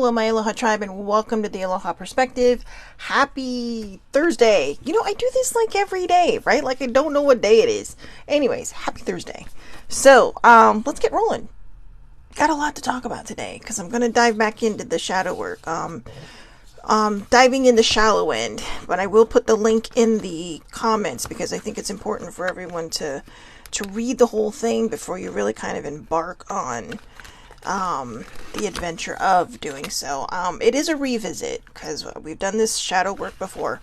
Hello, my Aloha tribe, and welcome to the Aloha Perspective. Happy Thursday. You know, I do this like every day, right? Like I don't know what day it is. Anyways, happy Thursday. So, let's get rolling. Got a lot to talk about today because I'm going to dive back into the shadow work. Diving in the shallow end, but I will put the link in the comments because I think it's important for everyone to read the whole thing before you really kind of embark on the adventure of doing so. It is a revisit because we've done this shadow work before,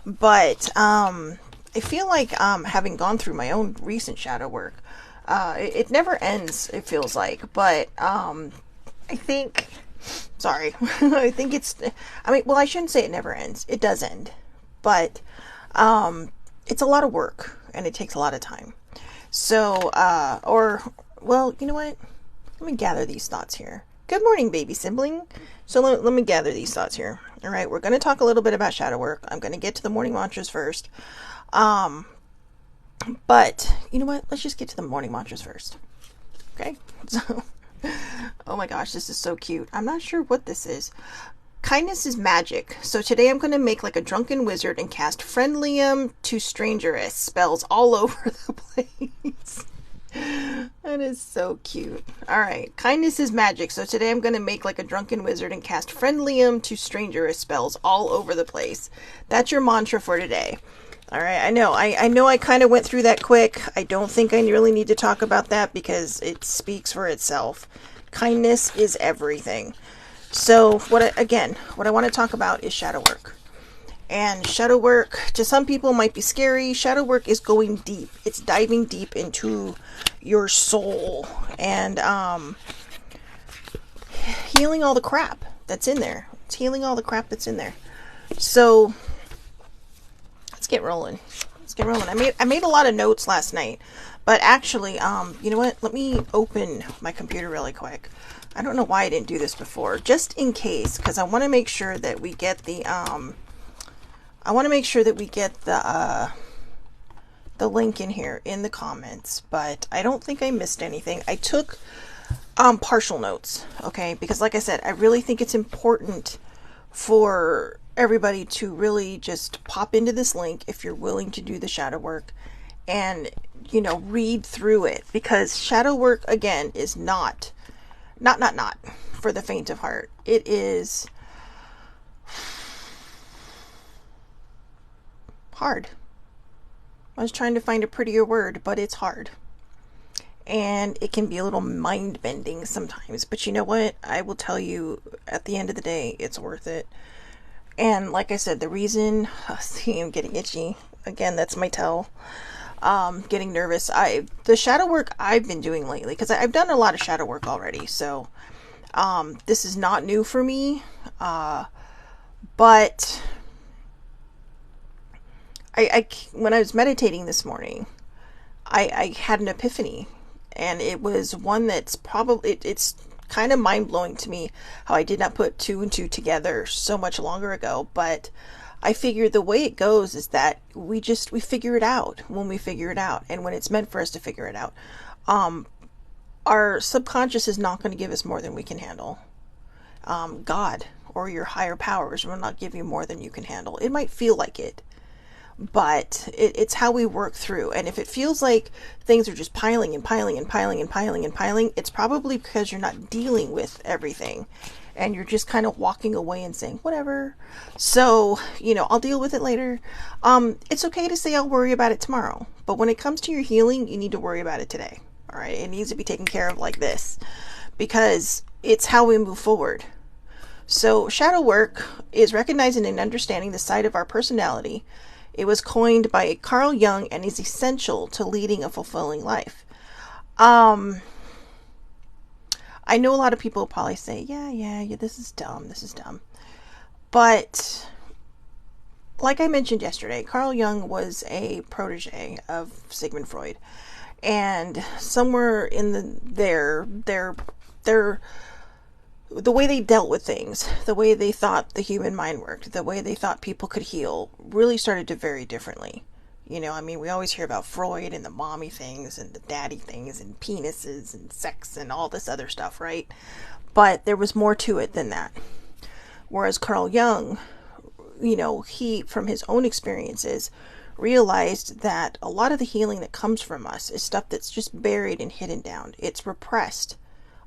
but I feel like having gone through my own recent shadow work, it never ends, it feels like, but I think I think I shouldn't say it never ends. It does end, but it's a lot of work and it takes a lot of time. So you know what? Let me gather these thoughts here. Good morning, baby sibling. So let me gather these thoughts here. All right, we're going to talk a little bit about shadow work. I'm going to get to the morning mantras first. But you know what? Let's just get to the morning mantras first. Okay? So, oh my gosh, this is so cute. I'm not sure what this is. Kindness is magic. So today I'm going to make like a drunken wizard and cast friendlium to strangerous spells all over the place. That is so cute. Alright, kindness is magic. So today I'm going to make like a drunken wizard and cast friendlium to strangerous spells all over the place. That's your mantra for today. Alright, I know I kind of went through that quick. I don't think I really need to talk about that because it speaks for itself. Kindness is everything. So what I want to talk about is shadow work. And shadow work, to some people, might be scary. Shadow work is going deep. It's diving deep into your soul and healing all the crap that's in there. It's healing all the crap that's in there. So let's get rolling. I made a lot of notes last night, but actually, you know what? Let me open my computer really quick. I don't know why I didn't do this before, just in case, because I want to make sure that we get the the link in here in the comments, but I don't think I missed anything. I took partial notes, okay, because like I said, I really think it's important for everybody to really just pop into this link if you're willing to do the shadow work and, you know, read through it, because shadow work, again, is not for the faint of heart. It is hard. I was trying to find a prettier word, but it's hard. And it can be a little mind-bending sometimes. But you know what? I will tell you, at the end of the day, it's worth it. And like I said, the reason... see, I'm getting itchy. Again, that's my tell. Getting nervous. The shadow work I've been doing lately, because I've done a lot of shadow work already, so this is not new for me. But... when I was meditating this morning, I had an epiphany, and it was one that's probably, it's kind of mind-blowing to me how I did not put two and two together so much longer ago, but I figured the way it goes is that we figure it out when we figure it out, and when it's meant for us to figure it out. Our subconscious is not going to give us more than we can handle. God or your higher powers will not give you more than you can handle. It might feel like it, but it's how we work through. And if it feels like things are just piling and piling and piling and piling and piling, it's probably because you're not dealing with everything and you're just kind of walking away and saying whatever. So, you know, I'll deal with it later. It's okay to say I'll worry about it tomorrow, but when it comes to your healing, you need to worry about it today. All right, it needs to be taken care of like this, because it's how we move forward. So shadow work is recognizing and understanding the side of our personality. It was coined by Carl Jung and is essential to leading a fulfilling life. I know a lot of people will probably say, yeah, this is dumb. But like I mentioned yesterday, Carl Jung was a protege of Sigmund Freud. And somewhere in the way they dealt with things, the way they thought the human mind worked, the way they thought people could heal, really started to vary differently. You know, I mean, we always hear about Freud and the mommy things and the daddy things and penises and sex and all this other stuff, right? But there was more to it than that. Whereas Carl Jung, he, from his own experiences, realized that a lot of the healing that comes from us is stuff that's just buried and hidden down. It's repressed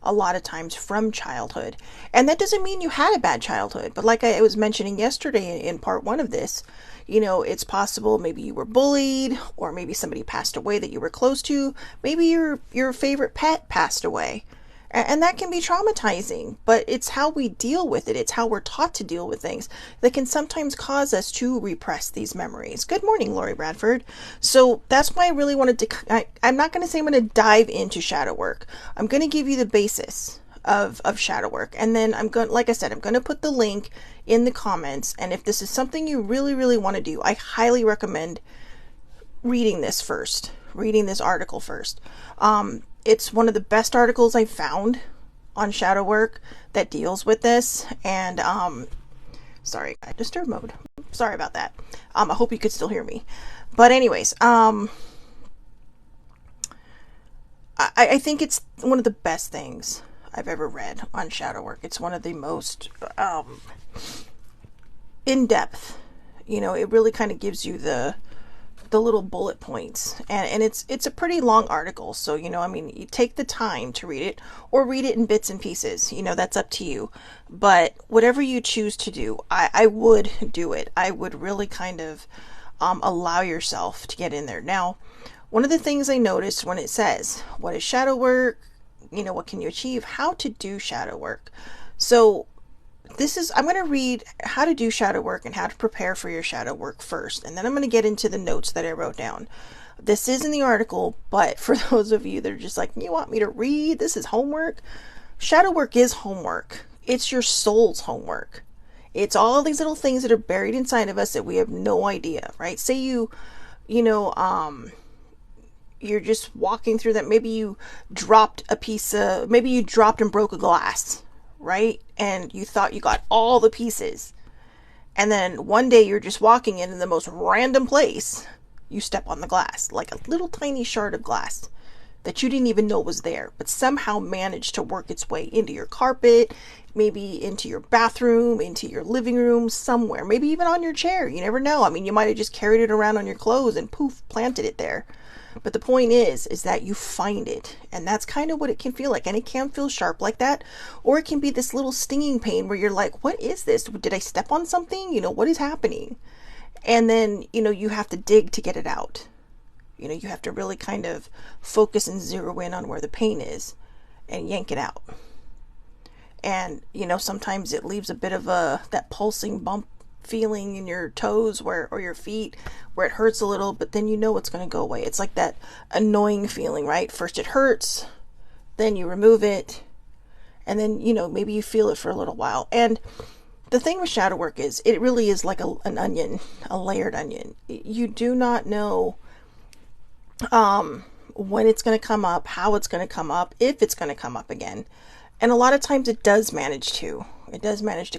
a lot of times from childhood. And that doesn't mean you had a bad childhood, but like I was mentioning yesterday in part one of this, it's possible maybe you were bullied, or maybe somebody passed away that you were close to. Maybe your favorite pet passed away. And that can be traumatizing, but it's how we deal with it. It's how we're taught to deal with things that can sometimes cause us to repress these memories. Good morning, Lori Bradford. So that's why I really wanted to, I'm not going to say I'm going to dive into shadow work. I'm going to give you the basis of shadow work. And then I'm going, like I said, I'm going to put the link in the comments. And if this is something you really, really want to do, I highly recommend reading this first, reading this article first. It's one of the best articles I found on shadow work that deals with this. And sorry, disturb mode. Sorry about that. I hope you could still hear me. But anyways, I think it's one of the best things I've ever read on shadow work. It's one of the most in-depth. It really kind of gives you the little bullet points, and it's a pretty long article, so you take the time to read it, or read it in bits and pieces. That's up to you, but whatever you choose to do, I would do it. I would really kind of allow yourself to get in there. Now, one of the things I noticed when it says what is shadow work, what can you achieve, how to do shadow work. So I'm going to read how to do shadow work and how to prepare for your shadow work first. And then I'm going to get into the notes that I wrote down. This is in the article, but for those of you that are just like, you want me to read? This is homework. Shadow work is homework. It's your soul's homework. It's all these little things that are buried inside of us that we have no idea, right? Say you're just walking through that. Maybe you dropped maybe you dropped and broke a glass, right? And you thought you got all the pieces. And then one day you're just walking in the most random place. You step on the glass, like a little tiny shard of glass that you didn't even know was there, but somehow managed to work its way into your carpet, maybe into your bathroom, into your living room, somewhere, maybe even on your chair. You never know. You might have just carried it around on your clothes and poof, planted it there. But the point is that you find it, and that's kind of what it can feel like. And it can feel sharp like that, or it can be this little stinging pain where you're like, what is this? Did I step on something? What is happening? And then, you have to dig to get it out. You have to really kind of focus and zero in on where the pain is and yank it out. And, sometimes it leaves a bit of that pulsing bump feeling in your toes or your feet where it hurts a little, but then it's going to go away. It's like that annoying feeling, right? First it hurts, then you remove it, and then, maybe you feel it for a little while. And the thing with shadow work is it really is like an onion, a layered onion. You do not know when it's going to come up, how it's going to come up, if it's going to come up again. And a lot of times it does manage to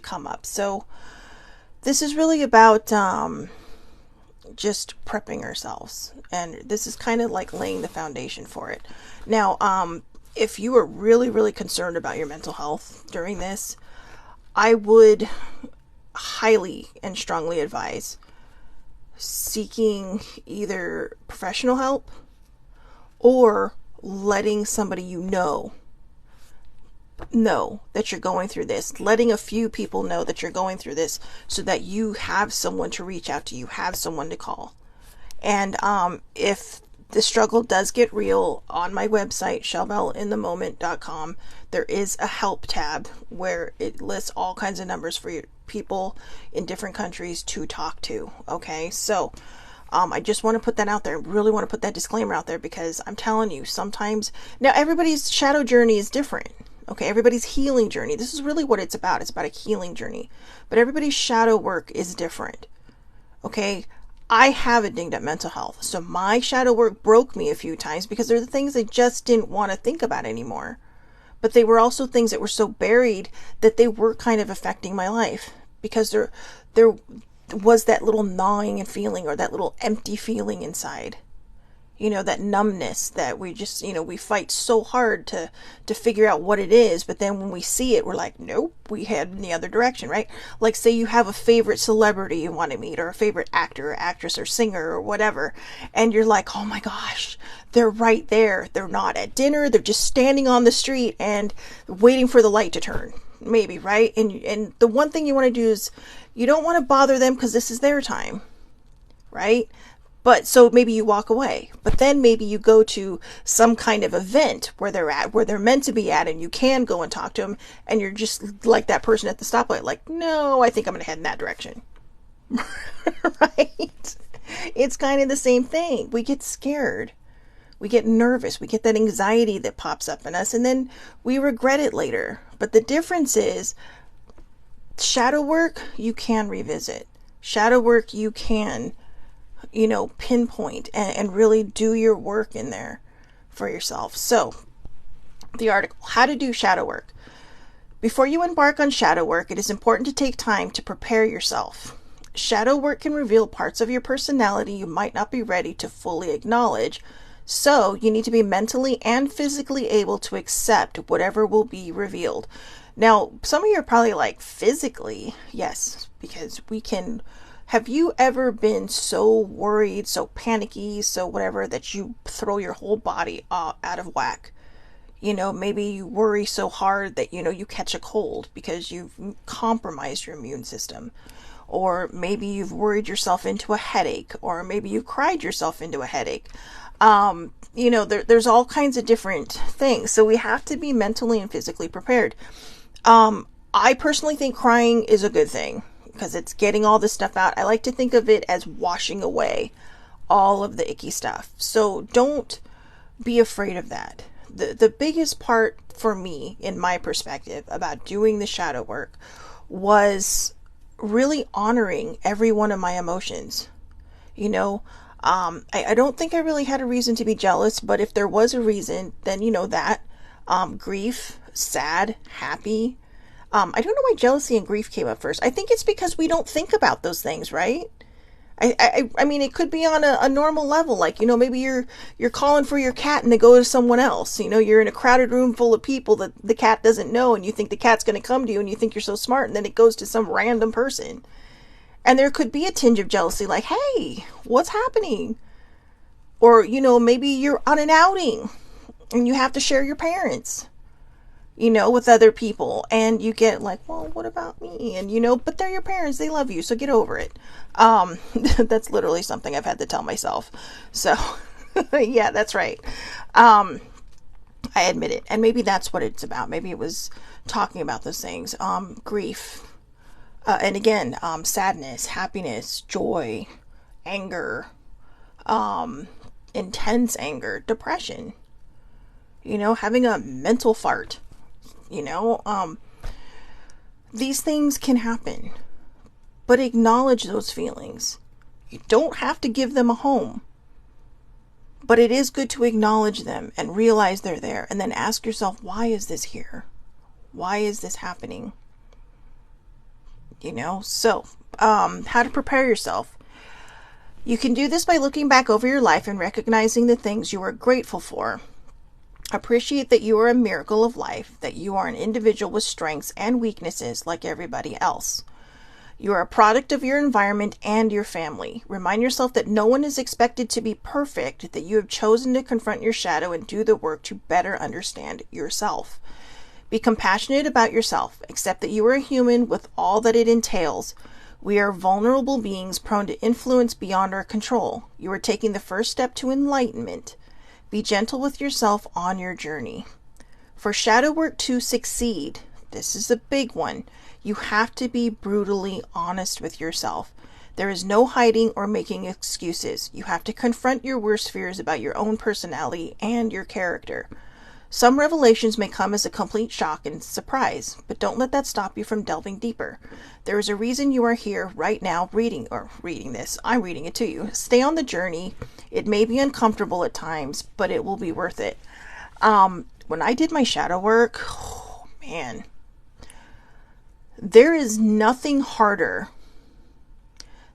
come up. So this is really about just prepping ourselves. And this is kind of like laying the foundation for it. Now, if you are really, really concerned about your mental health during this, I would highly and strongly advise seeking either professional help or letting somebody know that you're going through this, letting a few people know that you're going through this, so that you have someone to reach out to, you have someone to call. And if the struggle does get real, on my website, cheveleinthemoment.com, there is a help tab where it lists all kinds of numbers for people in different countries to talk to. Okay, so I just want to put that out there. I really want to put that disclaimer out there, because I'm telling you, sometimes, now everybody's shadow journey is different. Okay, everybody's healing journey. This is really what it's about. It's about a healing journey. But everybody's shadow work is different. Okay, I have a dinged up mental health. So my shadow work broke me a few times because there are the things I just didn't want to think about anymore. But they were also things that were so buried that they were kind of affecting my life, because there was that little gnawing and feeling, or that little empty feeling inside. that numbness that we just, we fight so hard to figure out what it is. But then when we see it, we're like, nope, we head in the other direction, right? Like, say you have a favorite celebrity you want to meet, or a favorite actor or actress or singer or whatever. And you're like, oh my gosh, they're right there. They're not at dinner. They're just standing on the street and waiting for the light to turn, maybe, right? And the one thing you want to do is you don't want to bother them because this is their time, right? But so maybe you walk away, but then maybe you go to some kind of event where they're at, where they're meant to be at, and you can go and talk to them, and you're just like that person at the stoplight, like, no, I think I'm going to head in that direction. Right? It's kind of the same thing. We get scared. We get nervous. We get that anxiety that pops up in us, and then we regret it later. But the difference is, shadow work, you can revisit. Shadow work, you can pinpoint and really do your work in there for yourself. So the article, how to do shadow work. Before you embark on shadow work, it is important to take time to prepare yourself. Shadow work can reveal parts of your personality you might not be ready to fully acknowledge. So you need to be mentally and physically able to accept whatever will be revealed. Now, some of you are probably like, physically, yes, because we can. Have you ever been so worried, so panicky, so whatever, that you throw your whole body out of whack? Maybe you worry so hard that, you catch a cold because you've compromised your immune system. Or maybe you've worried yourself into a headache, or maybe you cried yourself into a headache. There's all kinds of different things. So we have to be mentally and physically prepared. I personally think crying is a good thing, because it's getting all this stuff out. I like to think of it as washing away all of the icky stuff. So don't be afraid of that. The biggest part for me, in my perspective, about doing the shadow work was really honoring every one of my emotions. I don't think I really had a reason to be jealous, but if there was a reason, then that grief, sad, happy. I don't know why jealousy and grief came up first. I think it's because we don't think about those things, right? I mean, it could be on a normal level. Like, maybe you're calling for your cat and they go to someone else. You're in a crowded room full of people that the cat doesn't know, and you think the cat's going to come to you, and you think you're so smart, and then it goes to some random person. And there could be a tinge of jealousy, like, hey, what's happening? Or, maybe you're on an outing and you have to share your parents, with other people, and you get like, well, what about me? And, but they're your parents, they love you, so get over it. That's literally something I've had to tell myself. So, yeah, that's right. I admit it. And maybe that's what it's about. Maybe it was talking about those things. Grief. And again, sadness, happiness, joy, anger, intense anger, depression, having a mental fart. These things can happen, but acknowledge those feelings. You don't have to give them a home, but it is good to acknowledge them and realize they're there, and then ask yourself, why is this here? Why is this happening? So, how to prepare yourself. You can do this by looking back over your life and recognizing the things you are grateful for. Appreciate that you are a miracle of life, that you are an individual with strengths and weaknesses like everybody else. You are a product of your environment and your family. Remind yourself that no one is expected to be perfect, that you have chosen to confront your shadow and do the work to better understand yourself. Be compassionate about yourself. Accept that you are a human with all that it entails. We are vulnerable beings prone to influence beyond our control. You are taking the first step to enlightenment. Be gentle with yourself on your journey. For shadow work to succeed, this is a big one, you have to be brutally honest with yourself. There is no hiding or making excuses. You have to confront your worst fears about your own personality and your character. Some revelations may come as a complete shock and surprise, but don't let that stop you from delving deeper. There is a reason you are here right now reading this. I'm reading it to you. Stay on the journey. It may be uncomfortable at times, but it will be worth it. When I did my shadow work, oh man, there is nothing harder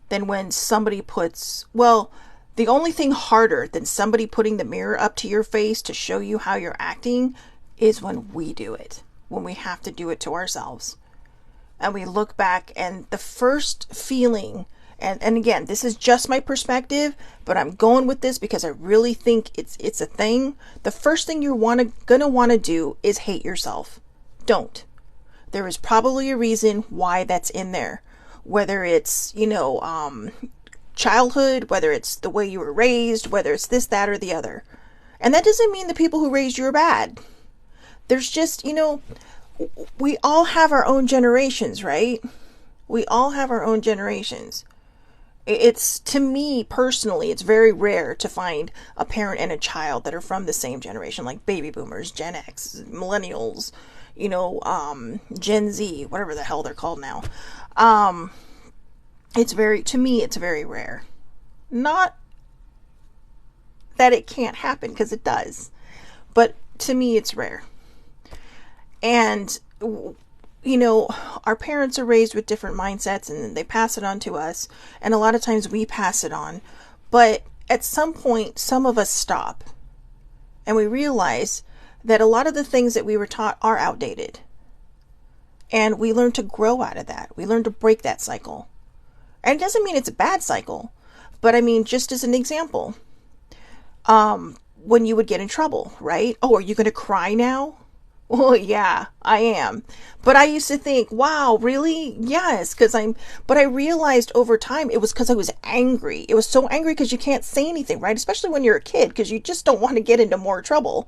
than when somebody puts, well, The only thing harder than somebody putting the mirror up to your face to show you how you're acting is when we do it, when we have to do it to ourselves. And we look back, and the first feeling, and again, this is just my perspective, but I'm going with this because I really think it's a thing. The first thing you're gonna want to do is hate yourself. Don't. There is probably a reason why that's in there. Whether it's, childhood, whether it's the way you were raised, whether it's this, that, or the other. And that doesn't mean the people who raised you are bad. There's just, we all have our own generations, right? We all have our own generations. It's, to me personally, it's very rare to find a parent and a child that are from the same generation, like baby boomers, Gen X, millennials, Gen Z, whatever the hell they're called now. To me, it's very rare. Not that it can't happen, because it does. But to me, it's rare. And, our parents are raised with different mindsets and they pass it on to us. And a lot of times we pass it on. But at some point, some of us stop. And we realize that a lot of the things that we were taught are outdated. And we learn to grow out of that. We learn to break that cycle. And it doesn't mean it's a bad cycle. But I mean, just as an example, when you would get in trouble, right? Oh, are you going to cry now? Well, yeah, I am. But I used to think, wow, really? Yes, but I realized over time it was because I was angry. It was so angry because you can't say anything, right? Especially when you're a kid, because you just don't want to get into more trouble.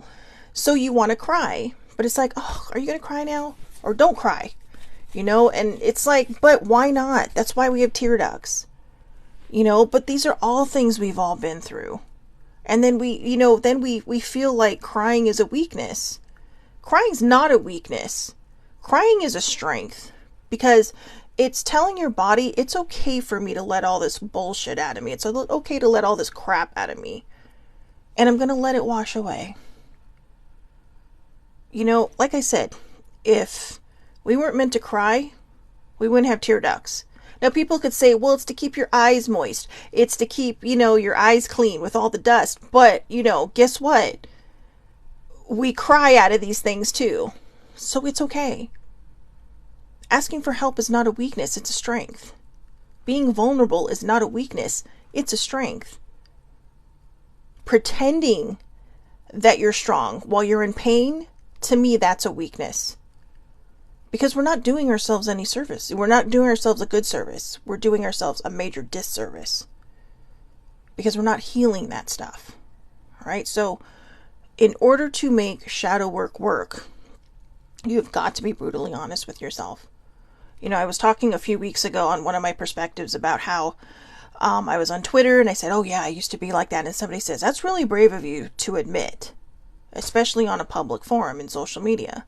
So you want to cry. But it's like, oh, are you going to cry now? Or don't cry. And it's like, but why not? That's why we have tear ducts. But these are all things we've all been through. And then we feel like crying is a weakness. Crying's not a weakness. Crying is a strength, because it's telling your body it's okay for me to let all this bullshit out of me. It's okay to let all this crap out of me. And I'm going to let it wash away. Like I said, if we weren't meant to cry, we wouldn't have tear ducts. Now, people could say, well, it's to keep your eyes moist. It's to keep, your eyes clean with all the dust. But, guess what? We cry out of these things too. So it's okay. Asking for help is not a weakness, it's a strength. Being vulnerable is not a weakness, it's a strength. Pretending that you're strong while you're in pain, to me, that's a weakness. Because we're not doing ourselves any service. We're not doing ourselves a good service. We're doing ourselves a major disservice. Because we're not healing that stuff. All right? So, in order to make shadow work, you've got to be brutally honest with yourself. I was talking a few weeks ago on one of my perspectives about how I was on Twitter and I said, oh yeah, I used to be like that. And somebody says, that's really brave of you to admit, especially on a public forum in social media,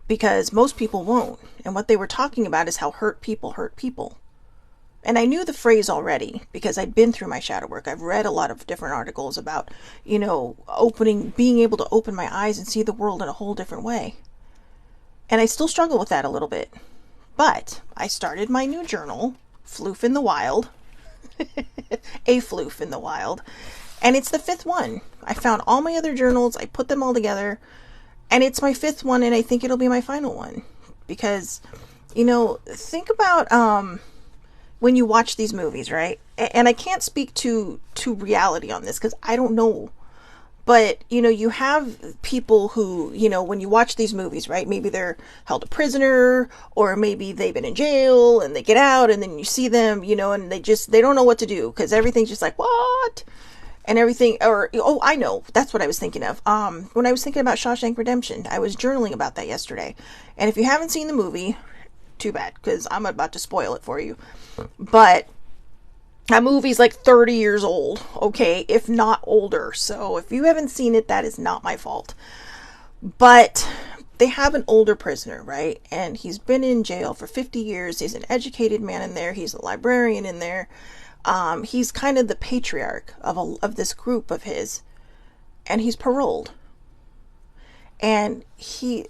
because most people won't. And what they were talking about is how hurt people hurt people. And I knew the phrase already because I'd been through my shadow work. I've read a lot of different articles about, being able to open my eyes and see the world in a whole different way. And I still struggle with that a little bit. But I started my new journal, Floof in the Wild, a Floof in the Wild. And it's the 5th one. I found all my other journals. I put them all together. And it's my 5th one, and I think it'll be my final one. Because, think about when you watch these movies, right? And I can't speak to reality on this because I don't know. But, you have people who, when you watch these movies, right? Maybe they're held a prisoner, or maybe they've been in jail and they get out and then you see them, and they don't know what to do because everything's just like, what? And everything, I know, that's what I was thinking of. When I was thinking about Shawshank Redemption, I was journaling about that yesterday. And if you haven't seen the movie, too bad, because I'm about to spoil it for you. But that movie's like 30 years old, okay, if not older. So if you haven't seen it, that is not my fault. But they have an older prisoner, right? And he's been in jail for 50 years. He's an educated man in there. He's a librarian in there. He's kind of the patriarch of this group of his. And he's paroled. And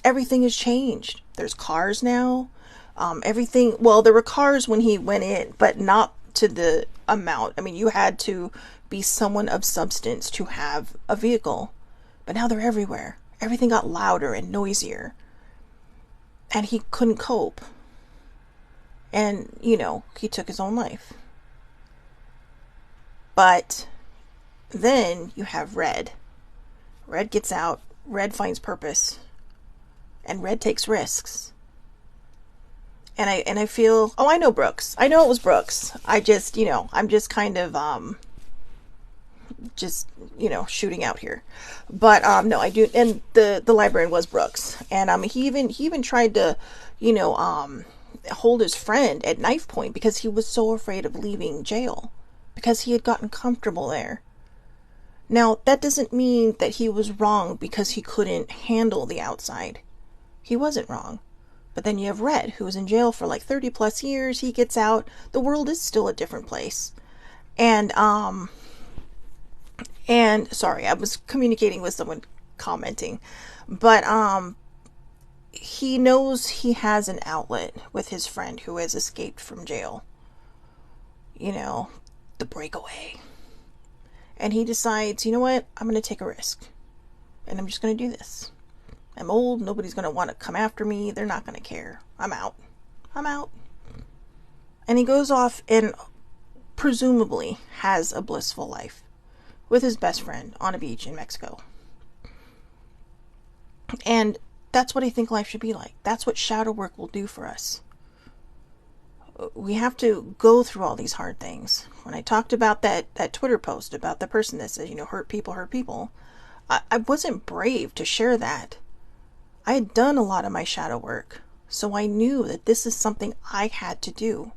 everything has changed. There's cars now. There were cars when he went in, but not to the amount. I mean, you had to be someone of substance to have a vehicle. But now they're everywhere. Everything got louder and noisier. And he couldn't cope. And, he took his own life. But then you have Red. Red gets out. Red finds purpose. And Red takes risks. And I feel, I know Brooks. I know it was Brooks. I just, I'm just kind of, shooting out here. But, no, I do. And the librarian was Brooks. And, he even tried to, hold his friend at knife point because he was so afraid of leaving jail because he had gotten comfortable there. Now, that doesn't mean that he was wrong because he couldn't handle the outside. He wasn't wrong. But then you have Red, who was in jail for like 30 plus years. He gets out. The world is still a different place. And sorry, I was communicating with someone commenting. But, he knows he has an outlet with his friend who has escaped from jail. The breakaway. And he decides, you know what? I'm going to take a risk. And I'm just going to do this. I'm old. Nobody's going to want to come after me. They're not going to care. I'm out. And he goes off and presumably has a blissful life with his best friend on a beach in Mexico. And that's what I think life should be like. That's what shadow work will do for us. We have to go through all these hard things. When I talked about that Twitter post about the person that says, hurt people, I wasn't brave to share that. I had done a lot of my shadow work, so I knew that this is something I had to do.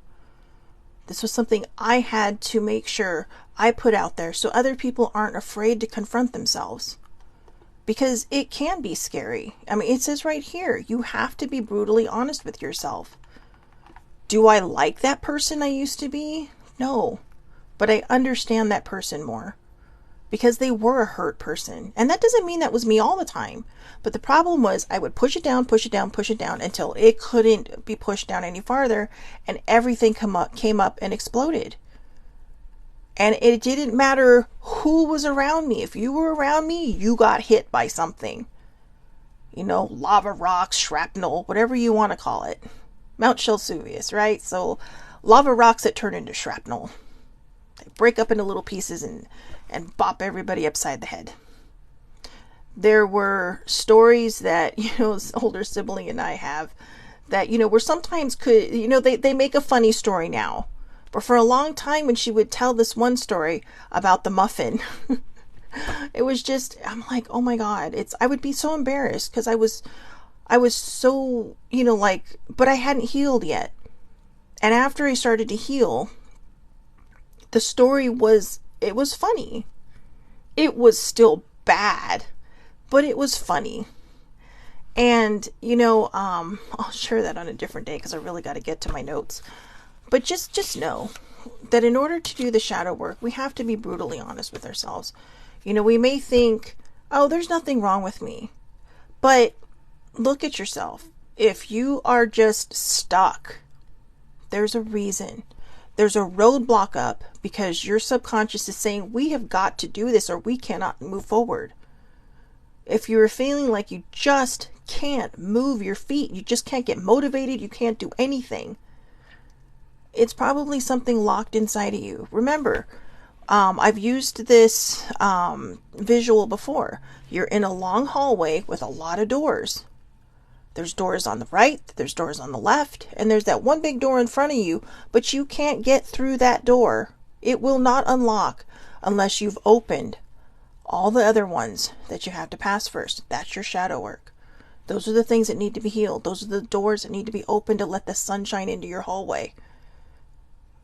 This was something I had to make sure I put out there so other people aren't afraid to confront themselves. Because it can be scary. I mean, it says right here, you have to be brutally honest with yourself. Do I like that person I used to be? No. But I understand that person more. Because they were a hurt person. And that doesn't mean that was me all the time. But the problem was I would push it down until it couldn't be pushed down any farther. And everything came up and exploded. And it didn't matter who was around me. If you were around me, you got hit by something. Lava rocks, shrapnel, whatever you want to call it. Mount Vesuvius, right? So lava rocks that turn into shrapnel. They break up into little pieces and bop everybody upside the head. There were stories that, this older sibling and I have that, were sometimes they make a funny story now. But for a long time when she would tell this one story about the muffin, it was just, I'm like, oh my God, I would be so embarrassed because I was so, but I hadn't healed yet. And after I started to heal, the story it was funny. It was still bad, but it was funny. And, I'll share that on a different day because I really got to get to my notes. But just know that in order to do the shadow work, we have to be brutally honest with ourselves. We may think, oh, there's nothing wrong with me. But look at yourself. If you are just stuck, there's a reason. There's a roadblock up because your subconscious is saying, we have got to do this or we cannot move forward. If you're feeling like you just can't move your feet, you just can't get motivated, you can't do anything, it's probably something locked inside of you. Remember, I've used this visual before. You're in a long hallway with a lot of doors. There's doors on the right, there's doors on the left, and there's that one big door in front of you, but you can't get through that door. It will not unlock unless you've opened all the other ones that you have to pass first. That's your shadow work. Those are the things that need to be healed. Those are the doors that need to be opened to let the sunshine into your hallway.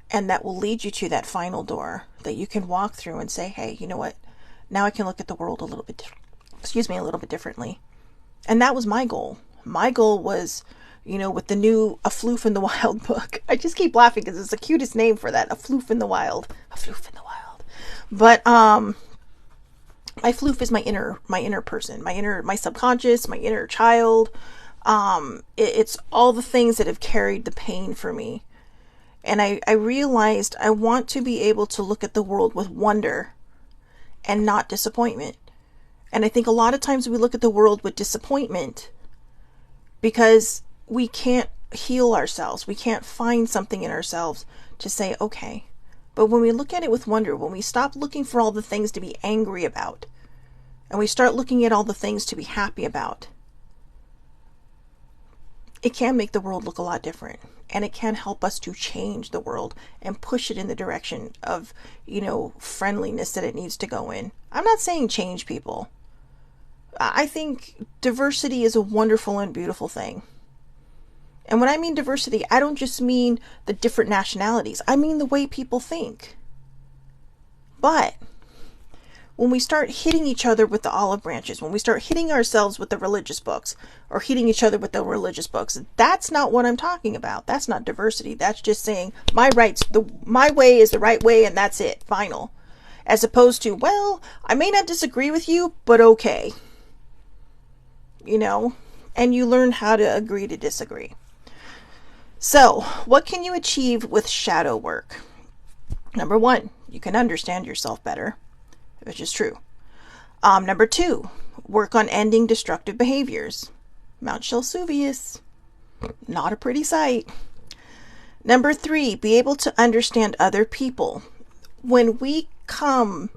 And that will lead you to that final door that you can walk through and say, hey, you know what? Now I can look at the world a little bit differently. And that was my goal. My goal was, with the new A Floof in the Wild book. I just keep laughing because it's the cutest name for that. A Floof in the Wild. A Floof in the Wild. But, my floof is my inner person, my subconscious, my inner child. It's all the things that have carried the pain for me. And I realized I want to be able to look at the world with wonder and not disappointment. And I think a lot of times we look at the world with disappointment because we can't heal ourselves. We can't find something in ourselves to say, okay. But when we look at it with wonder, when we stop looking for all the things to be angry about, and we start looking at all the things to be happy about, it can make the world look a lot different. And it can help us to change the world and push it in the direction of, friendliness that it needs to go in. I'm not saying change people. I think diversity is a wonderful and beautiful thing. And when I mean diversity, I don't just mean the different nationalities. I mean the way people think. But when we start hitting each other with the olive branches, when we start hitting ourselves with the religious books, or hitting each other with the religious books, that's not what I'm talking about. That's not diversity. That's just saying my way is the right way, and that's it, final. As opposed to, well, I may not disagree with you, but okay. And you learn how to agree to disagree. So, what can you achieve with shadow work? Number 1, you can understand yourself better, which is true. Number 2, work on ending destructive behaviors. Mount Shelsuvius, not a pretty sight. Number 3, be able to understand other people. When we come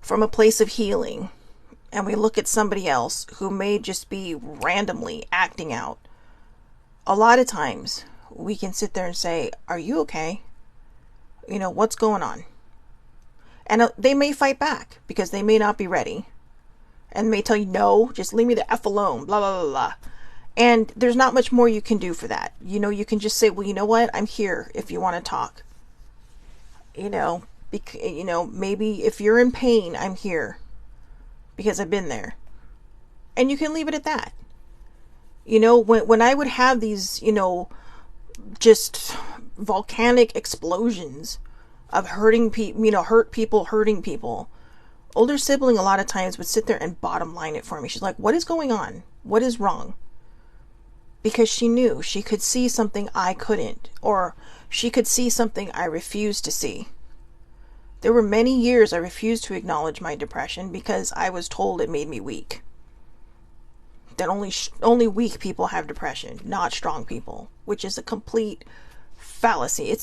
from a place of healing and we look at somebody else who may just be randomly acting out, a lot of times we can sit there and say, are you okay? What's going on? And they may fight back because they may not be ready. And may tell you, no, just leave me the F alone, blah, blah, blah, blah. And there's not much more you can do for that. You can just say, well, you know what? I'm here if you want to talk. Maybe if you're in pain, I'm here because I've been there. And you can leave it at that. When I would have these, just volcanic explosions of hurting people, hurting people, older sibling a lot of times would sit there and bottom line it for me. She's like, what is going on? What is wrong? Because she knew she could see something I couldn't, or she could see something I refused to see. There were many years I refused to acknowledge my depression because I was told it made me weak. That only weak people have depression, not strong people, which is a complete fallacy.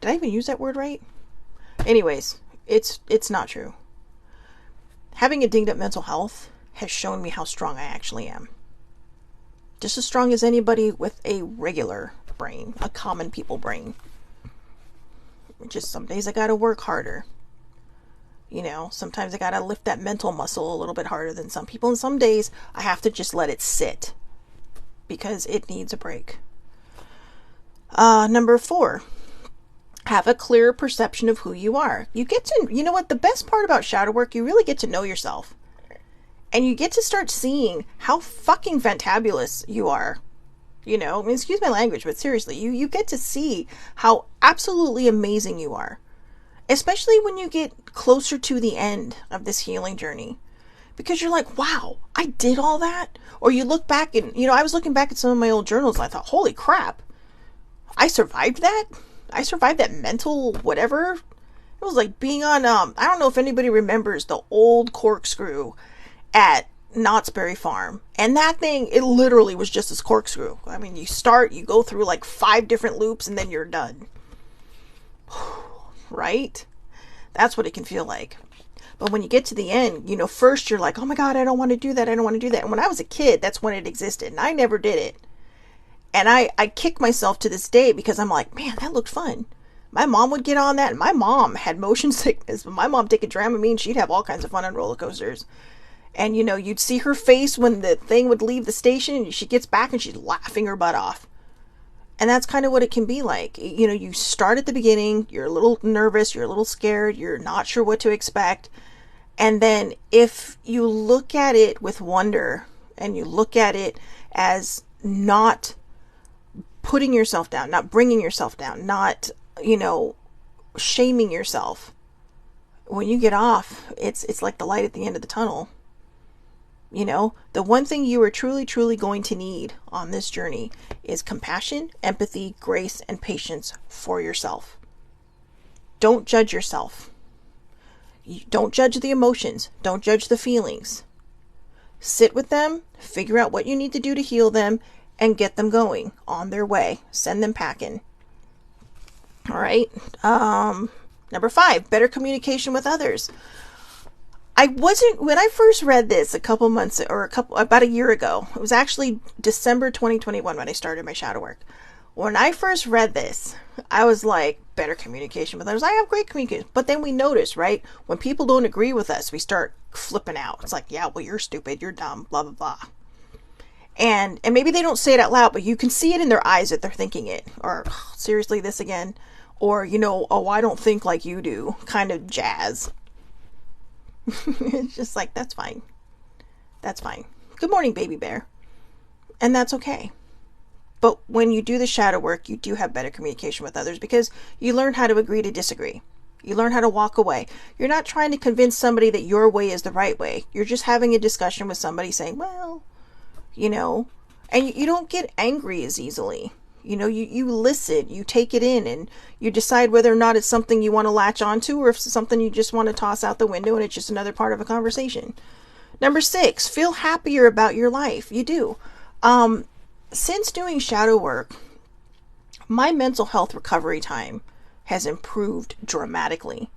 Did I even use that word right? Anyways, it's not true. Having a dinged up mental health has shown me how strong I actually am. Just as strong as anybody with a regular brain, a common people brain. Just some days I gotta work harder. Sometimes I gotta lift that mental muscle a little bit harder than some people, and some days I have to just let it sit because it needs a break. Number 4, have a clear perception of who you are. You know what, the best part about shadow work, you really get to know yourself. And you get to start seeing how fucking fantabulous you are. Excuse my language, but seriously, you get to see how absolutely amazing you are. Especially when you get closer to the end of this healing journey. Because you're like, wow, I did all that? Or you look back and, I was looking back at some of my old journals and I thought, holy crap, I survived that? I survived that mental whatever? It was like being on, I don't know if anybody remembers the old corkscrew at Knott's Berry Farm. And that thing, it literally was just this corkscrew. I mean, you go through like 5 different loops and then you're done. Right? That's what it can feel like. But when you get to the end, first you're like, oh my God, I don't want to do that. I don't want to do that. And when I was a kid, that's when it existed. And I never did it. And I kick myself to this day because I'm like, man, that looked fun. My mom would get on that. And my mom had motion sickness. But my mom take a Dramamine. She'd have all kinds of fun on roller coasters. And, you'd see her face when the thing would leave the station. And she gets back and she's laughing her butt off. And that's kind of what it can be like. You start at the beginning, you're a little nervous, you're a little scared, you're not sure what to expect. And then if you look at it with wonder and you look at it as not putting yourself down, not bringing yourself down, not, shaming yourself, when you get off, it's like the light at the end of the tunnel. The one thing you are truly, truly going to need on this journey is compassion, empathy, grace, and patience for yourself. Don't judge yourself. Don't judge the emotions. Don't judge the feelings. Sit with them, figure out what you need to do to heal them, and get them going on their way. Send them packing. All right. Number 5, better communication with others. When I first read this about a year ago, it was actually December 2021 when I started my shadow work. When I first read this, I was like, better communication with others. I have great communication. But then we notice, right? When people don't agree with us, we start flipping out. It's like, yeah, well, you're stupid, you're dumb, blah, blah, blah. And maybe they don't say it out loud, but you can see it in their eyes that they're thinking it. Or, oh, seriously, this again? Or, oh, I don't think like you do, kind of jazz. It's just like, that's fine. That's fine. Good morning, baby bear. And that's okay. But when you do the shadow work, you do have better communication with others because you learn how to agree to disagree. You learn how to walk away. You're not trying to convince somebody that your way is the right way. You're just having a discussion with somebody saying, well, and you don't get angry as easily. You listen, you take it in, and you decide whether or not it's something you want to latch onto or if it's something you just want to toss out the window and it's just another part of a conversation. Number 6, feel happier about your life. You do. Since doing shadow work, my mental health recovery time has improved dramatically.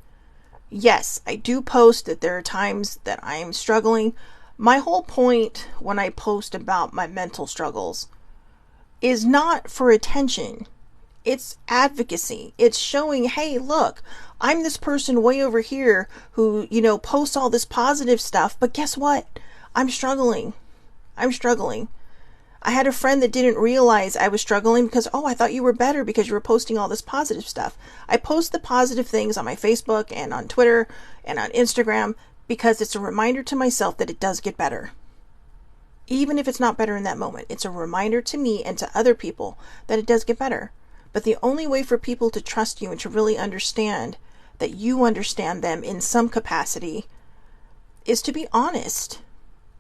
Yes, I do post that there are times that I'm struggling. My whole point when I post about my mental struggles is not for attention. It's advocacy. It's showing, hey, look, I'm this person way over here who, posts all this positive stuff, but guess what? I'm struggling. I had a friend that didn't realize I was struggling because, I thought you were better because you were posting all this positive stuff. I post the positive things on my Facebook and on Twitter and on Instagram because it's a reminder to myself that it does get better. Even if it's not better in that moment, it's a reminder to me and to other people that it does get better. But the only way for people to trust you and to really understand that you understand them in some capacity is to be honest.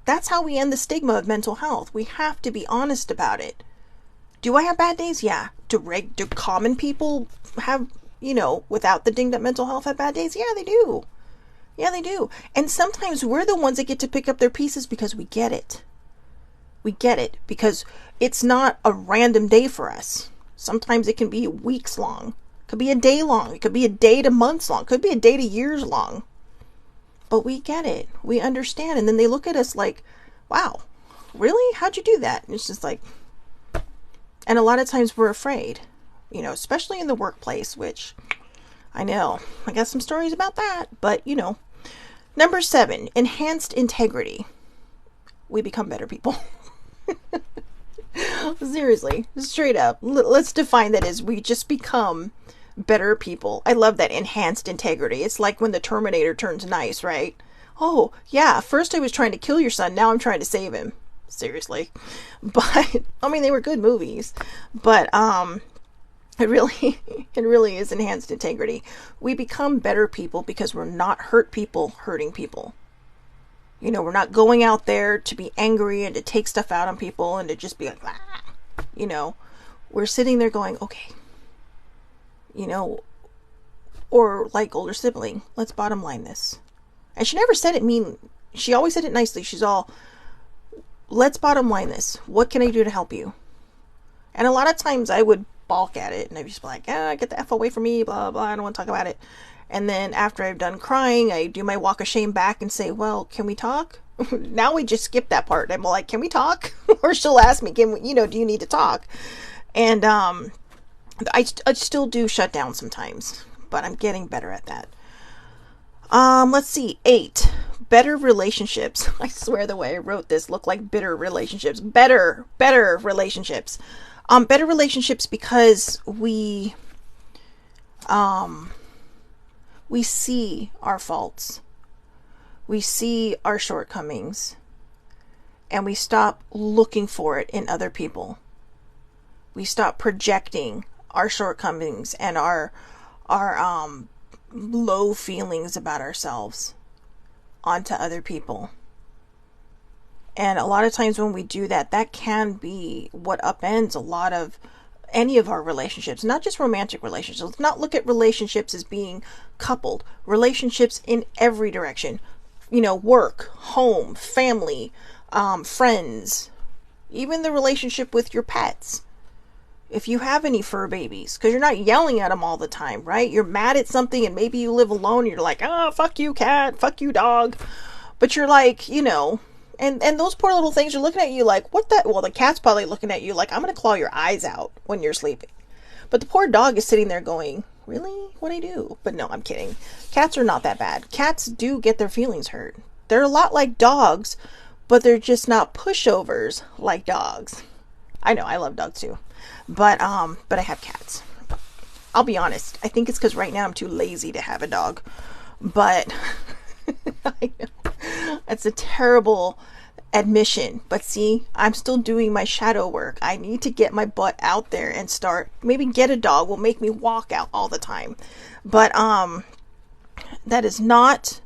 That's how we end the stigma of mental health. We have to be honest about it. Do I have bad days? Yeah. Do common people have, without the dinged up mental health, have bad days? Yeah, they do. Yeah, they do. And sometimes we're the ones that get to pick up their pieces because we get it. We get it because it's not a random day for us. Sometimes it can be weeks long. It could be a day long. It could be a day to months long. It could be a day to years long. But we get it. We understand. And then they look at us like, wow, really? How'd you do that? And it's just like, and a lot of times we're afraid, especially in the workplace, which I know I got some stories about that, but Number 7, enhanced integrity. We become better people. Seriously, straight up. Let's define that as we just become better people. I love that, enhanced integrity. It's like when the Terminator turns nice, right? Oh, yeah, first I was trying to kill your son, now I'm trying to save him. Seriously. But, they were good movies. But, it really is enhanced integrity. We become better people because we're not hurting people. We're not going out there to be angry and to take stuff out on people and to just be like, ah. We're sitting there going, okay. Or like older sibling, let's bottom line this. And she never said it mean. She always said it nicely. She's all, let's bottom line this. What can I do to help you? And a lot of times I would balk at it and I'd just be like, get the F away from me, blah, blah, I don't want to talk about it. And then after I've done crying, I do my walk of shame back and say, well, can we talk? Now we just skip that part. I'm like, can we talk? Or she'll ask me, do you need to talk? And I still do shut down sometimes, but I'm getting better at that. Let's see. 8, better relationships. I swear the way I wrote this looked like bitter relationships. Better relationships. Better relationships because we see our faults. We see our shortcomings. And we stop looking for it in other people. We stop projecting our shortcomings and our low feelings about ourselves onto other people. And a lot of times when we do that, that can be what upends a lot of any of our relationships, not just romantic relationships. Let's not look at relationships as being coupled. Relationships in every direction. Work, home, family, friends, even the relationship with your pets. If you have any fur babies, because you're not yelling at them all the time, right? You're mad at something and maybe you live alone and you're like, fuck you cat, fuck you dog. But you're like, and those poor little things are looking at you like, what the? Well, the cat's probably looking at you like, I'm going to claw your eyes out when you're sleeping. But the poor dog is sitting there going, really? What'd I do? But no, I'm kidding. Cats are not that bad. Cats do get their feelings hurt. They're a lot like dogs, but they're just not pushovers like dogs. I know, I love dogs too. But I have cats. I'll be honest. I think it's because right now I'm too lazy to have a dog. But I know it's a terrible admission. But see, I'm still doing my shadow work. I need to get my butt out there and maybe get a dog will make me walk out all the time. But that is not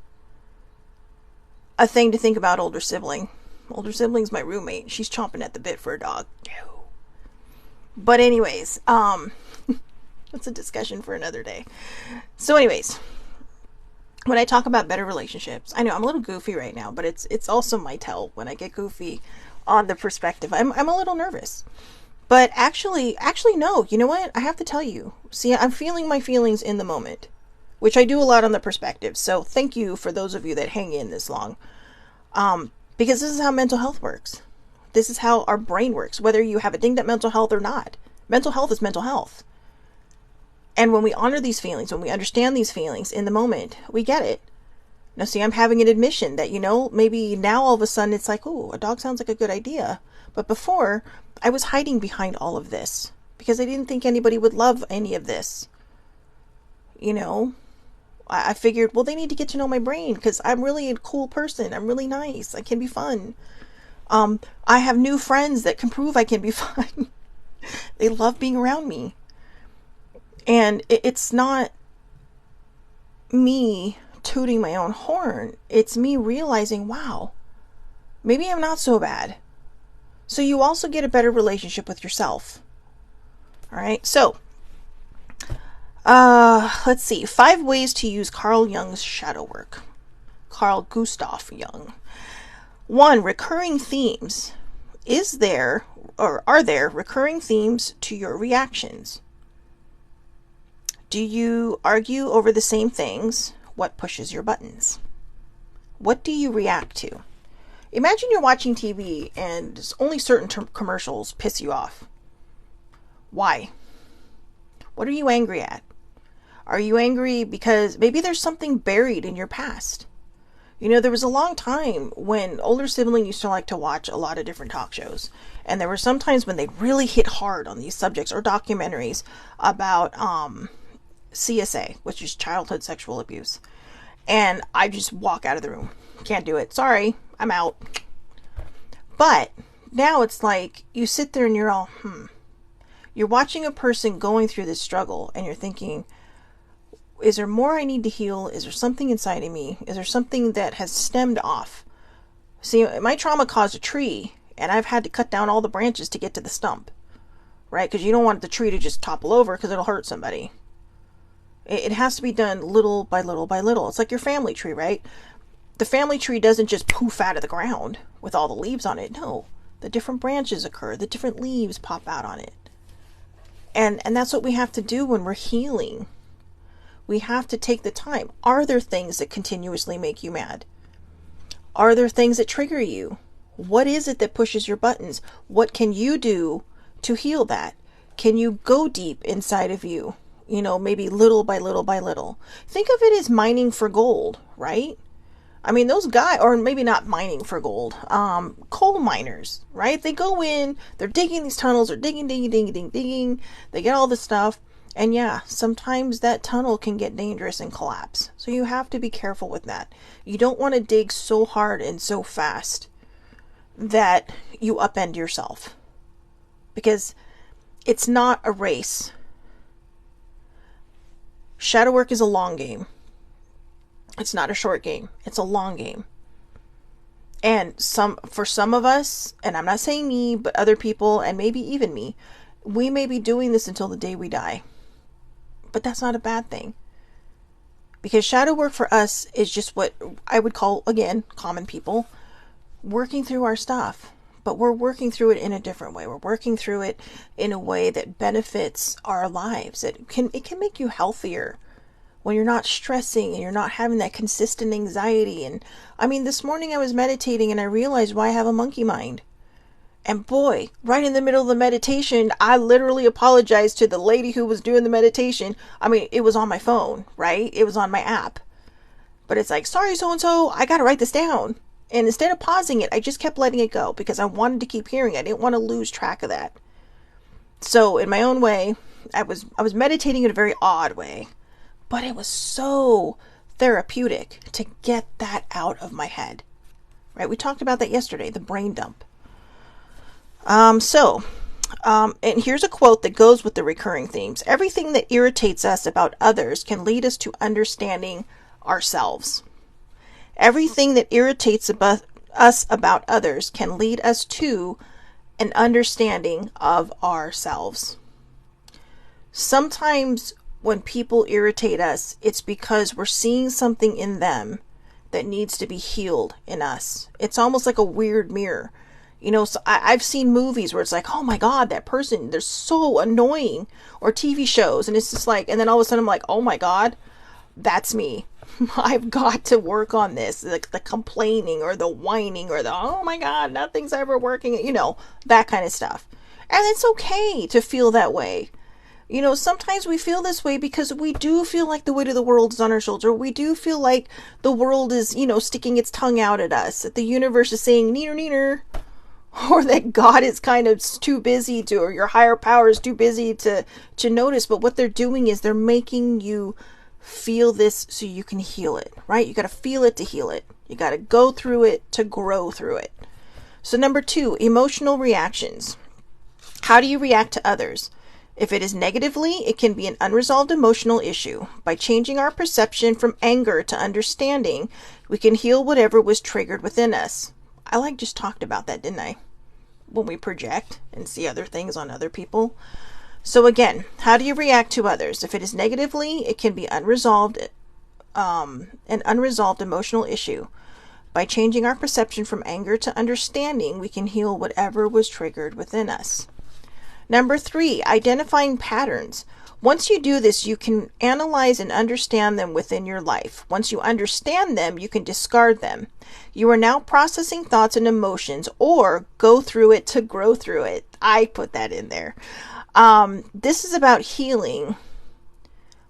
a thing to think about older sibling. Older sibling's my roommate. She's chomping at the bit for a dog. No. But anyways, that's a discussion for another day. So anyways, when I talk about better relationships, I know I'm a little goofy right now, but it's also my tell when I get goofy on the perspective. I'm a little nervous. But actually no, you know what? I have to tell you. See, I'm feeling my feelings in the moment, which I do a lot on the perspective. So thank you for those of you that hang in this long. Because this is how mental health works. This is how our brain works, whether you have a dinged up mental health or not. Mental health is mental health. And when we honor these feelings, when we understand these feelings in the moment, we get it. Now, see, I'm having an admission that, maybe now all of a sudden it's like, oh, a dog sounds like a good idea. But before, I was hiding behind all of this because I didn't think anybody would love any of this. I figured, well, they need to get to know my brain because I'm really a cool person. I'm really nice. I can be fun. I have new friends that can prove I can be fun. They love being around me. And it's not me tooting my own horn. It's me realizing, wow, maybe I'm not so bad. So you also get a better relationship with yourself. All right. So, let's see. 5 ways to use Carl Jung's shadow work. Carl Gustav Jung. 1, recurring themes. Are there recurring themes to your reactions? Do you argue over the same things? What pushes your buttons? What do you react to? Imagine you're watching TV and only certain commercials piss you off. Why? What are you angry at? Are you angry because maybe there's something buried in your past? There was a long time when older sibling used to like to watch a lot of different talk shows. And there were some times when they really hit hard on these subjects or documentaries about CSA, which is childhood sexual abuse. And I just walk out of the room. Can't do it. Sorry, I'm out. But now it's like you sit there and you're all, You're watching a person going through this struggle and you're thinking, is there more I need to heal? Is there something inside of me? Is there something that has stemmed off? See, my trauma caused a tree and I've had to cut down all the branches to get to the stump, right? Because you don't want the tree to just topple over because it'll hurt somebody. It has to be done little by little by little. It's like your family tree, right? The family tree doesn't just poof out of the ground with all the leaves on it. No, the different branches occur. The different leaves pop out on it. And that's what we have to do when we're healing. We have to take the time. Are there things that continuously make you mad? Are there things that trigger you? What is it that pushes your buttons? What can you do to heal that? Can you go deep inside of you? Maybe little by little by little. Think of it as mining for gold, right? I mean, those guys, or maybe not mining for gold, coal miners, right? They go in, they're digging these tunnels, they're digging. They get all this stuff. And yeah, sometimes that tunnel can get dangerous and collapse. So you have to be careful with that. You don't want to dig so hard and so fast that you upend yourself. Because it's not a race. Shadow work is a long game. It's not a short game. It's a long game. And for some of us, and I'm not saying me, but other people, and maybe even me, we may be doing this until the day we die, but that's not a bad thing. Because shadow work for us is just what I would call, again, common people, working through our stuff. But we're working through it in a different way. We're working through it in a way that benefits our lives. It can make you healthier when you're not stressing and you're not having that consistent anxiety. And I mean, this morning I was meditating and I realized why I have a monkey mind. And boy, right in the middle of the meditation, I literally apologized to the lady who was doing the meditation. I mean, it was on my phone, right? It was on my app. But it's like, sorry, so-and-so, I got to write this down. And instead of pausing it, I just kept letting it go because I wanted to keep hearing it. I didn't want to lose track of that. So in my own way, I was meditating in a very odd way, but it was so therapeutic to get that out of my head, right? We talked about that yesterday, the brain dump. And here's a quote that goes with the recurring themes. Everything that irritates us about others can lead us to understanding ourselves. Everything that irritates us about others can lead us to an understanding of ourselves. Sometimes when people irritate us, it's because we're seeing something in them that needs to be healed in us. It's almost like a weird mirror. You know, so I've seen movies where it's like, oh my God, that person, they're so annoying. Or TV shows, and it's just like, and then all of a sudden I'm like, oh my God, that's me. I've got to work on this. The complaining or the whining or the, oh my God, nothing's ever working. You know, that kind of stuff. And it's okay to feel that way. You know, sometimes we feel this way because we do feel like the weight of the world is on our shoulder. We do feel like the world is, you know, sticking its tongue out at us. That the universe is saying, neener, neener. Or that God is kind of too busy to, or your higher power is too busy to notice. But what they're doing is they're making you feel this so you can heal it, right? You got to feel it to heal it. You got to go through it to grow through it. So number 2, emotional reactions. How do you react to others? If it is negatively, it can be an unresolved emotional issue. By changing our perception from anger to understanding, we can heal whatever was triggered within us. I just talked about that, didn't I? When we project and see other things on other people. So again, how do you react to others? If it is negatively, it can be an unresolved emotional issue. By changing our perception from anger to understanding, we can heal whatever was triggered within us. Number 3, identifying patterns. Once you do this, you can analyze and understand them within your life. Once you understand them, you can discard them. You are now processing thoughts and emotions, or go through it to grow through it. I put that in there. This is about healing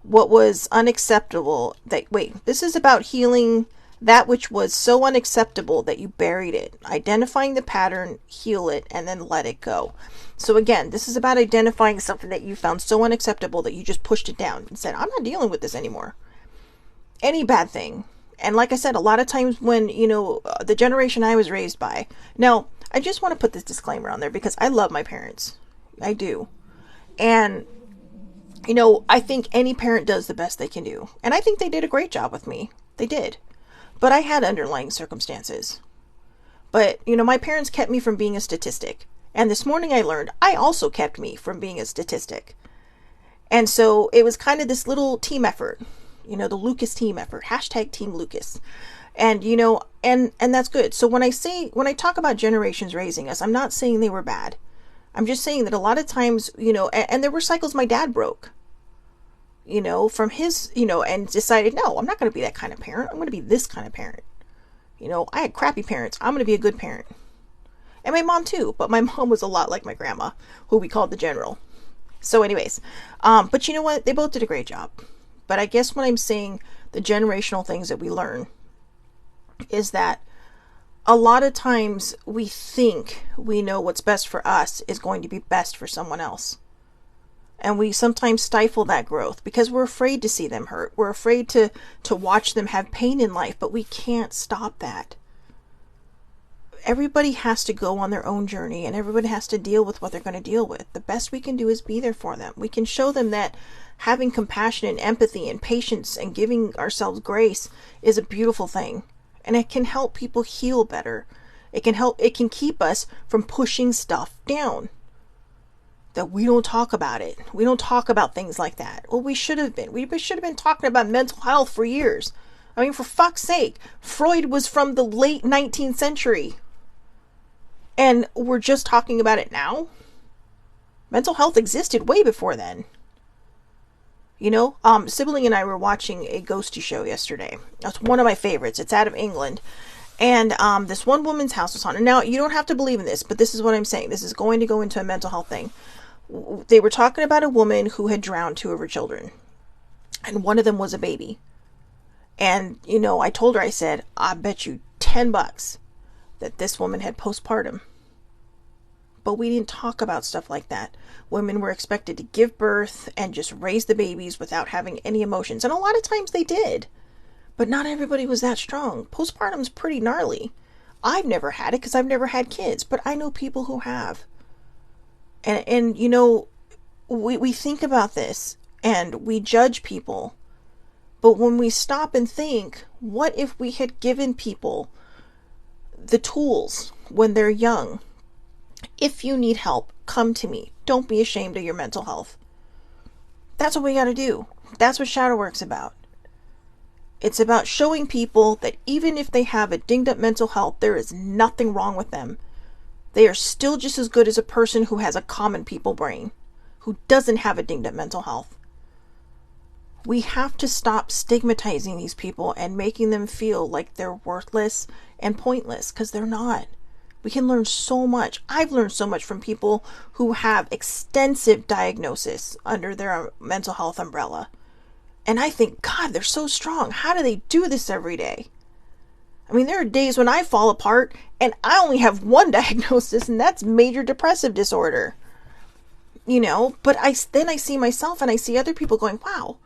what was unacceptable. This is about healing that which was so unacceptable that you buried it. Identifying the pattern, heal it, and then let it go. So again, this is about identifying something that you found so unacceptable that you just pushed it down and said, I'm not dealing with this anymore. Any bad thing. And like I said, a lot of times when, the generation I was raised by. Now, I just want to put this disclaimer on there because I love my parents. I do. And, I think any parent does the best they can do. And I think they did a great job with me. They did. But I had underlying circumstances. But, my parents kept me from being a statistic. And this morning I learned I also kept me from being a statistic. And so it was kind of this little team effort, the Lucas team effort, # Team Lucas. And, and that's good. So when I talk about generations raising us, I'm not saying they were bad. I'm just saying that a lot of times, and there were cycles my dad broke, from his, and decided, no, I'm not going to be that kind of parent. I'm going to be this kind of parent. I had crappy parents. I'm going to be a good parent. And my mom too, but my mom was a lot like my grandma, who we called the general. So anyways, but you know what? They both did a great job. But I guess when I'm saying the generational things that we learn is that a lot of times we think we know what's best for us is going to be best for someone else. And we sometimes stifle that growth because we're afraid to see them hurt. We're afraid to watch them have pain in life, but we can't stop that. Everybody has to go on their own journey and everybody has to deal with what they're going to deal with. The best we can do is be there for them. We can show them that having compassion and empathy and patience and giving ourselves grace is a beautiful thing. And it can help people heal better. It can keep us from pushing stuff down. that we don't talk about it. We don't talk about things like that. Well, we should have been. We should have been talking about mental health for years. I mean, for fuck's sake, Freud was from the late 19th century. And we're just talking about it now? Mental health existed way before then. You know, Sibling and I were watching a ghosty show yesterday. That's one of my favorites. It's out of England. And this one woman's house was haunted. Now, you don't have to believe in this, but this is what I'm saying. This is going to go into a mental health thing. They were talking about a woman who had drowned two of her children. And one of them was a baby. And, you know, I told her, I said, I bet you $10 that this woman had postpartum. But we didn't talk about stuff like that. Women were expected to give birth and just raise the babies without having any emotions. And a lot of times they did. But not everybody was that strong. Postpartum's pretty gnarly. I've never had it because I've never had kids. But I know people who have. And you know, we think about this and we judge people. But when we stop and think, what if we had given people the tools when they're young? If you need help, come to me. Don't be ashamed of your mental health. That's what we got to do. That's what shadow work's about. It's about showing people that even if they have a dinged up mental health, there is nothing wrong with them. They are still just as good as a person who has a common people brain, who doesn't have a dinged up mental health. We have to stop stigmatizing these people and making them feel like they're worthless and pointless, because they're not. We can learn so much. I've learned so much from people who have extensive diagnosis under their mental health umbrella. And I think, God, they're so strong. How do they do this every day? I mean, there are days when I fall apart and I only have one diagnosis, and that's major depressive disorder. You know, but then I see myself and I see other people going, wow,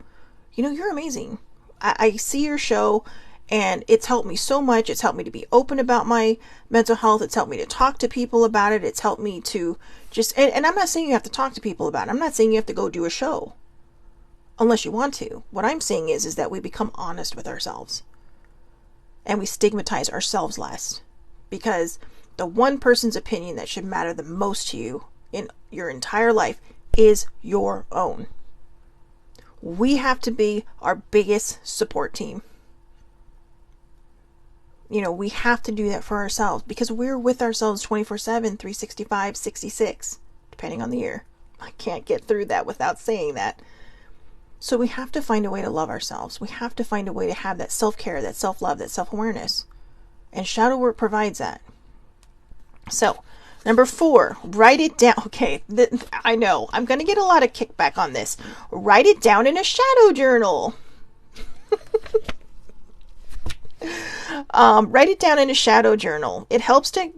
you know, you're amazing. I see your show and it's helped me so much. It's helped me to be open about my mental health. It's helped me to talk to people about it. It's helped me to just, and I'm not saying you have to talk to people about it. I'm not saying you have to go do a show unless you want to. What I'm saying is that we become honest with ourselves and we stigmatize ourselves less, because the one person's opinion that should matter the most to you in your entire life is your own. We have to be our biggest support team. You know, we have to do that for ourselves, because we're with ourselves 24/7, 365, 66, depending on the year. I can't get through that without saying that. So we have to find a way to love ourselves. We have to find a way to have that self-care, that self-love, that self-awareness. And shadow work provides that. So, number 4, write it down. Okay, I know, I'm going to get a lot of kickback on this. Write it down in a shadow journal. Write it down in a shadow journal. It helps to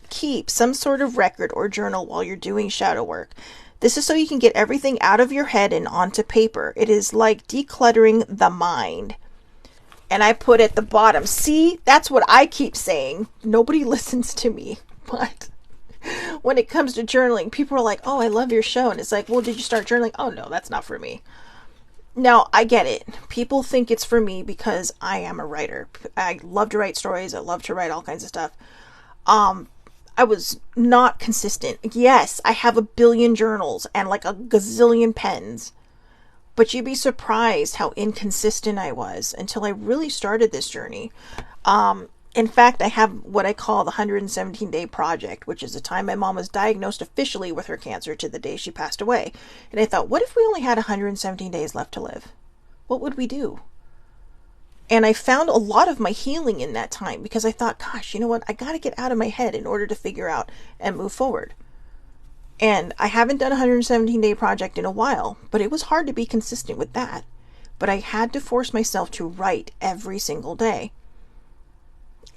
keep some sort of record or journal while you're doing shadow work. This is so you can get everything out of your head and onto paper. It is like decluttering the mind. And I put at the bottom, see, that's what I keep saying. Nobody listens to me. But when it comes to journaling, people are like, oh, I love your show. And it's like, well, did you start journaling? Oh, no, that's not for me. Now, I get it. People think it's for me because I am a writer. I love to write stories. I love to write all kinds of stuff. I was not consistent. Yes, I have a billion journals and like a gazillion pens. But you'd be surprised how inconsistent I was until I really started this journey. In fact, I have what I call the 117-day project, which is the time my mom was diagnosed officially with her cancer to the day she passed away. And I thought, what if we only had 117 days left to live? What would we do? And I found a lot of my healing in that time, because I thought, gosh, you know what? I got to get out of my head in order to figure out and move forward. And I haven't done a 117-day project in a while, but it was hard to be consistent with that. But I had to force myself to write every single day.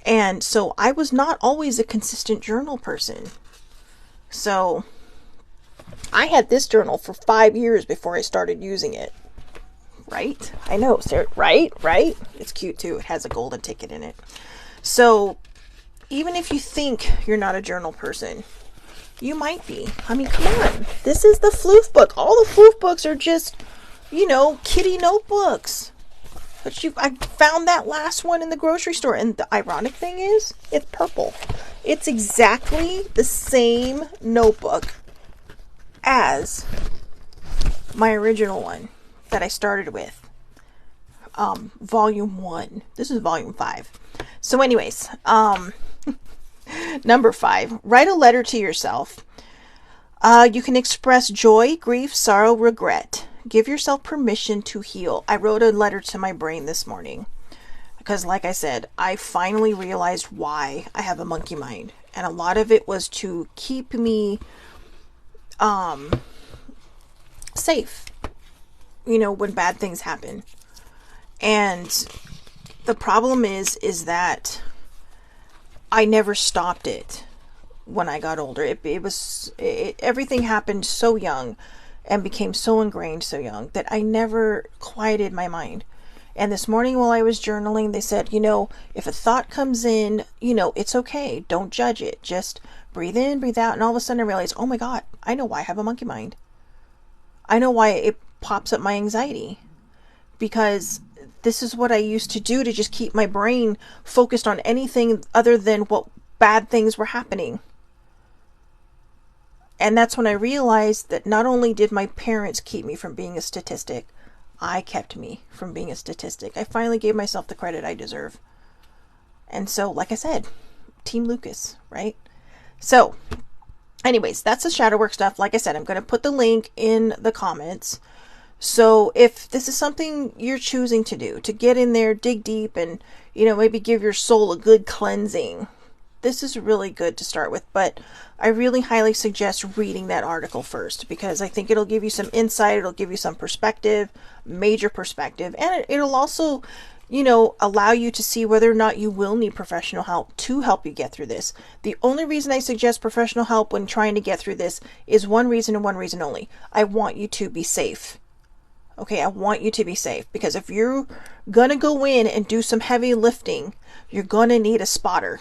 And so I was not always a consistent journal person. So I had this journal for 5 years before I started using it. Right? I know, Sarah. Right? It's cute too. It has a golden ticket in it. So even if you think you're not a journal person, you might be. I mean, come on. This is the Floof book. All the Floof books are just, you know, kitty notebooks. But I found that last one in the grocery store. And the ironic thing is, it's purple. It's exactly the same notebook as my original one that I started with. Volume 1. This is volume 5. So anyways, number 5, write a letter to yourself. You can express joy, grief, sorrow, regret. Give yourself permission to heal. I wrote a letter to my brain this morning because, like I said, I finally realized why I have a monkey mind. And a lot of it was to keep me safe, when bad things happen. And the problem is that I never stopped it when I got older. Everything happened so young and became so ingrained so young that I never quieted my mind. And this morning while I was journaling, they said, if a thought comes in, it's okay. Don't judge it. Just breathe in, breathe out. And all of a sudden I realized, oh my God, I know why I have a monkey mind. I know why it pops up my anxiety. Because this is what I used to do to just keep my brain focused on anything other than what bad things were happening. And that's when I realized that not only did my parents keep me from being a statistic, I kept me from being a statistic. I finally gave myself the credit I deserve. And so, like I said, Team Lucas, right? So, anyways, that's the shadow work stuff. Like I said, I'm going to put the link in the comments. So if this is something you're choosing to do, to get in there, dig deep, and, maybe give your soul a good cleansing, this is really good to start with. But I really highly suggest reading that article first, because I think it'll give you some insight. It'll give you some perspective, major perspective. And it'll also, allow you to see whether or not you will need professional help to help you get through this. The only reason I suggest professional help when trying to get through this is one reason and one reason only. I want you to be safe. Okay, I want you to be safe, because if you're going to go in and do some heavy lifting, you're going to need a spotter.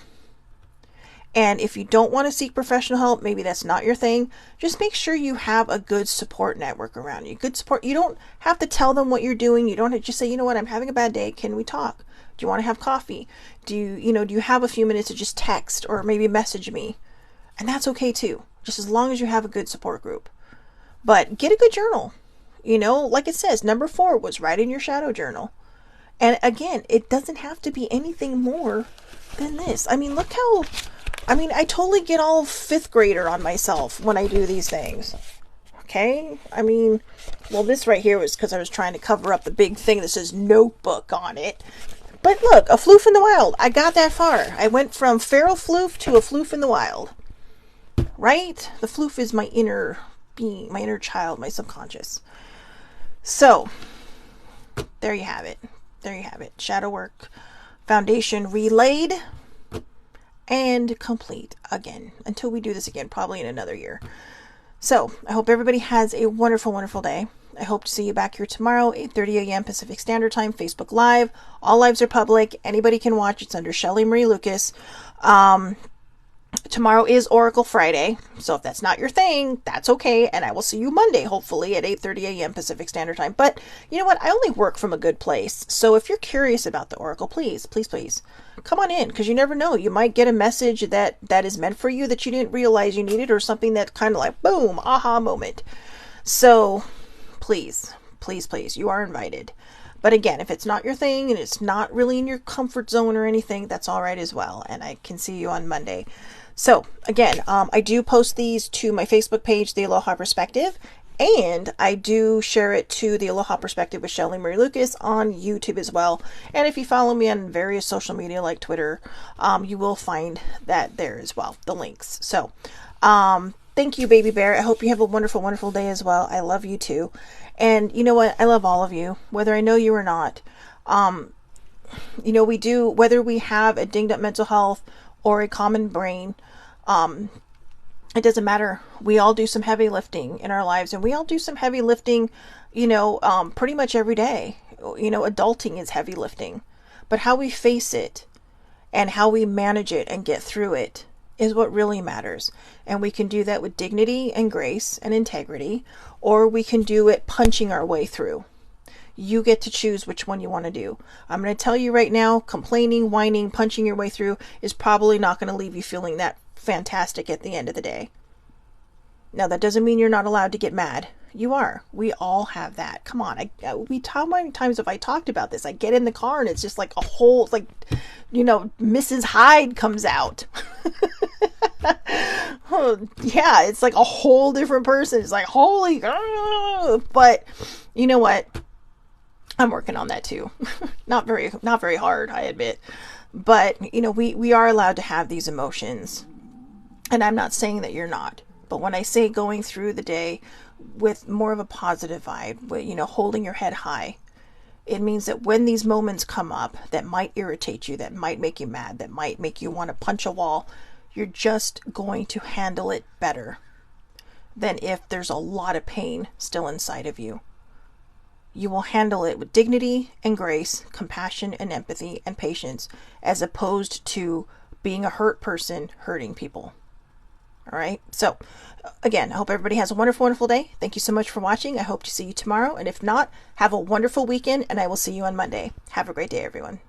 And if you don't want to seek professional help, maybe that's not your thing, just make sure you have a good support network around you. Good support. You don't have to tell them what you're doing. You don't have to just say, you know what, I'm having a bad day. Can we talk? Do you want to have coffee? Do you have a few minutes to just text or maybe message me? And that's okay too, just as long as you have a good support group. But get a good journal. Like it says, number 4 was write in your shadow journal. And again, it doesn't have to be anything more than this. I totally get all 5th grader on myself when I do these things. Okay? This right here was because I was trying to cover up the big thing that says notebook on it. But look, a floof in the wild. I got that far. I went from feral floof to a floof in the wild. Right? The floof is my inner being, my inner child, my subconscious. So, there you have it. There you have it. Shadow work foundation relayed and complete again until we do this again, probably in another year. So, I hope everybody has a wonderful, wonderful day. I hope to see you back here tomorrow, 8:30 a.m. Pacific Standard Time, Facebook Live. All lives are public. Anybody can watch. It's under Shelly Marie Lucas. Tomorrow is Oracle Friday, so if that's not your thing, that's okay, and I will see you Monday, hopefully, at 8:30 a.m. Pacific Standard Time. But you know what? I only work from a good place, so if you're curious about the Oracle, please, please, please, come on in, because you never know. You might get a message that is meant for you that you didn't realize you needed, or something that kind of like, boom, aha moment. So, please, please, please, you are invited. But again, if it's not your thing, and it's not really in your comfort zone or anything, that's all right as well, and I can see you on Monday. So, again, I do post these to my Facebook page, The Aloha Perspective, and I do share it to The Aloha Perspective with Shelly Marie Lucas on YouTube as well. And if you follow me on various social media like Twitter, you will find that there as well, the links. So, thank you, baby bear. I hope you have a wonderful, wonderful day as well. I love you too. And you know what? I love all of you, whether I know you or not. We do, whether we have a dinged up mental health or a common brain, it doesn't matter. We all do some heavy lifting in our lives, and we all do some heavy lifting, pretty much every day. Adulting is heavy lifting, but how we face it and how we manage it and get through it is what really matters. And we can do that with dignity and grace and integrity, or we can do it punching our way through. You get to choose which one you want to do. I'm going to tell you right now, complaining, whining, punching your way through is probably not going to leave you feeling that fantastic at the end of the day. Now, that doesn't mean you're not allowed to get mad. You are. We all have that. Come on. How many times have I talked about this? I get in the car and it's just like a whole, like, Mrs. Hyde comes out. Yeah, it's like a whole different person. It's like, holy, but you know what? I'm working on that too. Not very hard, I admit. But, we are allowed to have these emotions. And I'm not saying that you're not. But when I say going through the day with more of a positive vibe, holding your head high, it means that when these moments come up that might irritate you, that might make you mad, that might make you want to punch a wall, you're just going to handle it better than if there's a lot of pain still inside of you. You will handle it with dignity and grace, compassion and empathy and patience, as opposed to being a hurt person hurting people. All right. So again, I hope everybody has a wonderful, wonderful day. Thank you so much for watching. I hope to see you tomorrow. And if not, have a wonderful weekend and I will see you on Monday. Have a great day, everyone.